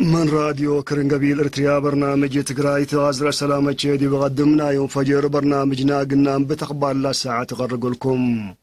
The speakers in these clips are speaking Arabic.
من راديو كرنقبيل ارتريا برنامج تقراي توازر سلامة جيدي بقدمنا يوم فجر برنامجنا قلنا بتقبال لا ساعة تغرق لكم.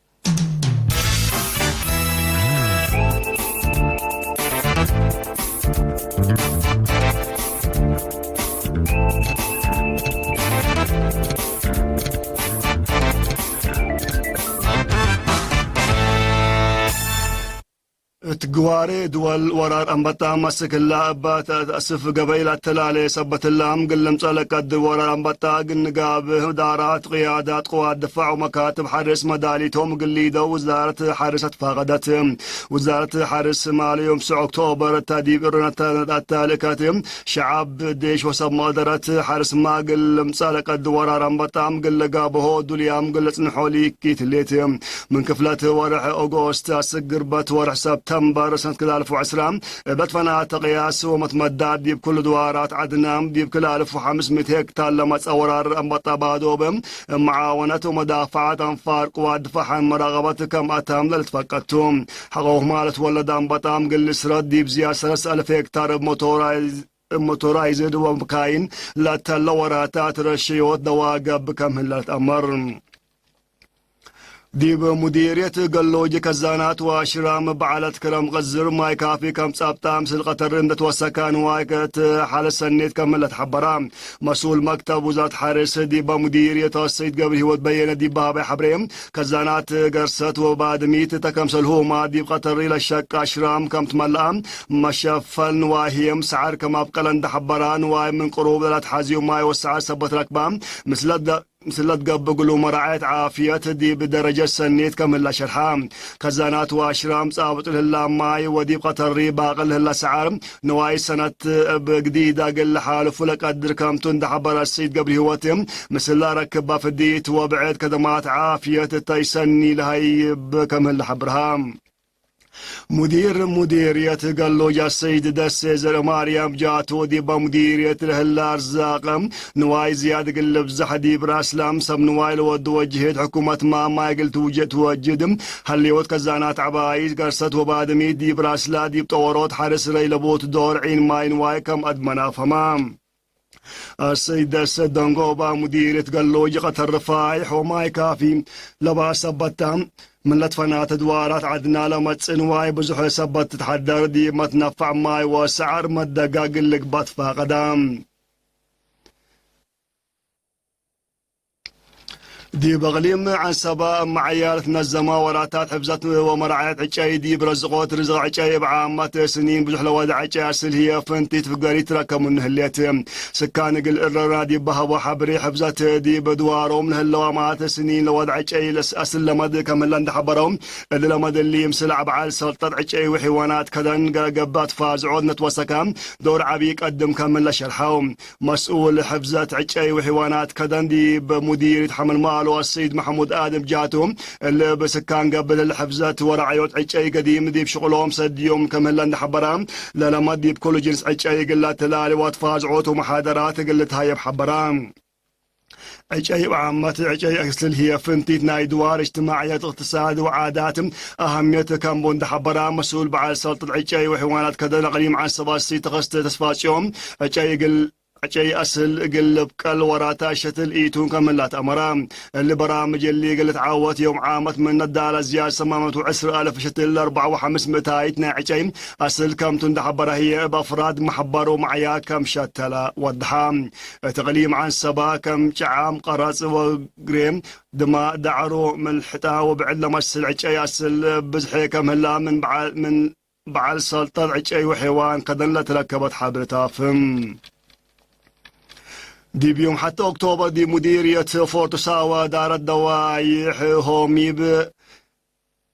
تقواري دول ورار أنبتا مسك الله أبات أسف قبيلة تلالي سبت اللهم قلم سألك قد ورار أنبتا قنقاب دارات قيادات قوات دفاع ومكاتب حرس مداليتهم قليدة وزارة حارسة فاقدت وزارة حارس مالي يوم 9 أكتوبر تديب إرنة التالكات شعب ديش وسب مقدرة حارس ما قلم سألك قد ورار أنبتا قل قابه دوليام قل سنحولي كيت الليت من كفلة ورح أغوست أسقربت ورح سبتمبر سنة 2010 بدفنا تقياس ومتمدد دي بكل دوارات عدنام دي بكل 1500 هكتار لما تصورار أنبطة بادوبم معاونة ومدافعات أنفار قوات دفاع مراقبة كم أتام للتفقدتم حقوق مالت ولد أنبطام قل سرد دي بزيادة 3000 هكتار بموتورايزد ومكاين لا تلوراتات رشيوت دواقب كم هلت أمر ديب مديرية قلوج كزانات واشرام بعلت كرم غزر ما يكافي كم صابتام سلقة رندت وسكان وايكت حال سنيت كملت حبرام مسؤول مكتب وزارة حارس ديب مديرية السيد قبل هو تبين ديب بابي حبريم كزانات قرصت وبادميت تكمسل هو ما ديب قطر إلى الشك اشرام كم تملأم مشفل واهيم سعر كما بقلن دحبران واي من قروب لا تحازي وما يوسع سبت ركبام مثل قبقلوا مراعية عافية دي بدرجة سنيت كمل شرحام كزانات واشرام صابت لله ماي وديب قطري باقل هلا سعر نواي سنة بجديدة قل حال فلك قدر كم تندحبر السيد قبل هوتم مثل ركبها في الديت وبعد كدمات عافية تيسني لهي بكمل حبرهام مديرية قالوا يا سيد دسيزر مريم جاتو دي بمديرية الهلارزاقم نواي زياد قلب زحدي براسلام سم نواي لود وجهت حكومة ما قلت توجدم هل يود كزانات عبايز قرصت وبادمي دي براسلا دي بطورات حارس ريلبوت دور عين ماي نواي كم أدمنا فمام السيد السدنقوبا مديرية قالوا جقة الرفايح وما يكافي لبا سبتام من لطفنات دوارات عدنا لما تسنواي بزح سبت تتحدر دي ما تنفع ماي وسعر ما الدقاق اللي بطفى قدام دي بغليم عن سبا معيالة نزما وراتات حفظت ومرعيات عجاي دي برزقوت رزق عجاي بعامات سنين بزح لواد عجاي أسل هي فنتي تفقاري تركم من هليت سكان قل إرنا دي بهوا حبري حفظت دي بدوارهم من هاللوامات سنين لواد عجاي أسل لمد كمل لند حبرهم اللي لمد اللي يمسلع بعال سلطة عجاي وحيوانات كذن قبات فازعود نتوسكام دور عبيك قدم كمل شرحهم مسؤول حفظت عجاي وحيوانات كذن دي بمدير حمل مال والسيد محمود آدم جاتهم اللي بسكان قبل الحفزات ورعيوت عجاي قديم دي بشغلهم سديوم كمل لند حبرام لما دي بكل جنس عجاي قلت تلالي واتفاجعوت ومحاضرات قلت هاي بحبرام عجاي وعامات عجاي أصل هي فنتي ناي دوار اجتماعية اقتصاد وعادات أهمية كم بند حبرام مسؤول بعد سلطة عجاي وحيوانات كذا نقليم عن سباسي تغسط تسفاسيوم عجاي أصل قلب كل وراتا شتل إيتون كملات أمرام اللي برامج اللي قلت عاوت يوم عامت من الدالة زيادة 710,000 شتل 4,500 عجاي أصل كم تندحبر هي بأفراد محبر ومعيا كم شتلا ودحام تقليم عن سبا كم شعام قرص وقريم دما دعرو من الحتا وبعد لما عجاي أصل بزحي كم هلا من بعل سلطة عجاي وحيوان قدن لا تركبت حبرتها فم دي بيوم حتى أكتوبر دي مديرية فورت ساوا دار الدوايح هومي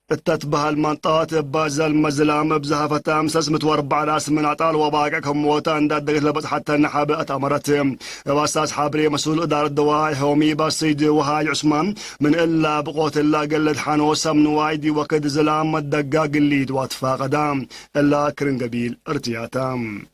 تتبه المنطقة بازل مزلام بزهفة أمسس متوربع راس من عطال وباقعكم وطان داد لبس حتى النحابة أتأمرت واساس حابري مسؤول إدارة الدوايح هومي باسيد وهاي عثمان من إلا بقوت الله قلد حانوسا من وايدي وكد زلام الدقاق اللي دواتفا قدام إلا كرنقبيل ارتياتام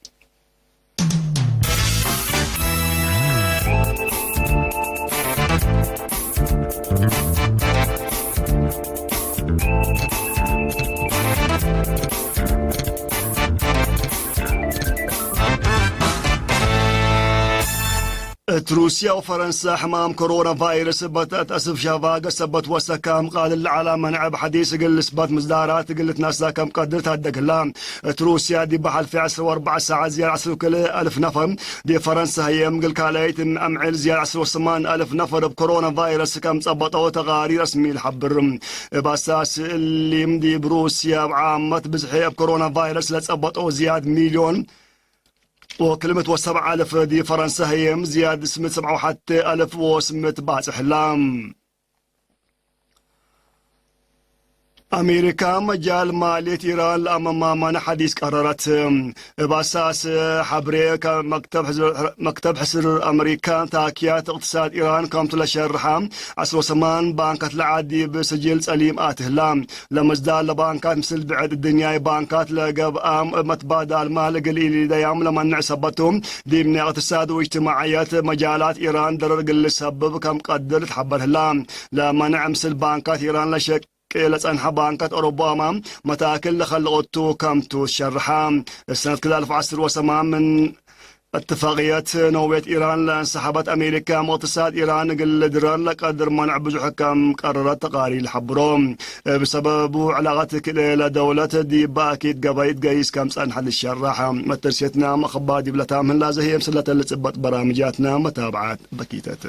روسيا وفرنسا حمام كورونا فيروس بتات اسف شافاق سبت وسكام قال على منع بحديث قل سبت مزدارات قلت ناس كم قدرت هدك لا روسيا دي بحال في عصر واربع ساعات زيادة عصر كل 1000 نفر دي فرنسا هي مقل كاليت امعل زيادة عصر وثمان 1000 نفر بكورونا فيروس كم صبطوا تغارير رسمي الحبر باساس اللي مدي بروسيا عامة بزحيه بكورونا فيروس لتصبطوا زياد مليون وكلمة وسبع ألف دي فرنسا هي زيادة سمت سبعة وحتى ألف وسمت باصح لام أمريكا مجال مالية إيران لأمام ما حديث قررت بأساس حبريك مكتب حسر أمريكا تاكيات اقتصاد إيران قامت لشرحة عصر سمان بانكات العادي بسجل سليم آتهلام لمزدال لبانكات مثل بعد الدنيا بانكات لقب متبادل مال قليل ديام لما نعصبتهم دي من اقتصاد واجتماعيات مجالات إيران درر قل سبب كم قدر تحبر هلام لما نعمسل بانكات إيران لشك لسان بانكات أوروبا متاكل لخلقتو كم تشرحام السنة كل 1010 من اتفاقيات نوبة إيران لانسحبت أمريكا مقتصاد إيران قل دران لقدر منع بجو حكام قررت تقاري الحبروم بسبب علاقتك لدولة دي باكيد قبايد قيس كم سنحل الشراحة مترسيتنا مخبادي بلتام من لازهي مسلة اللي تثبت برامجاتنا متابعات بكيتات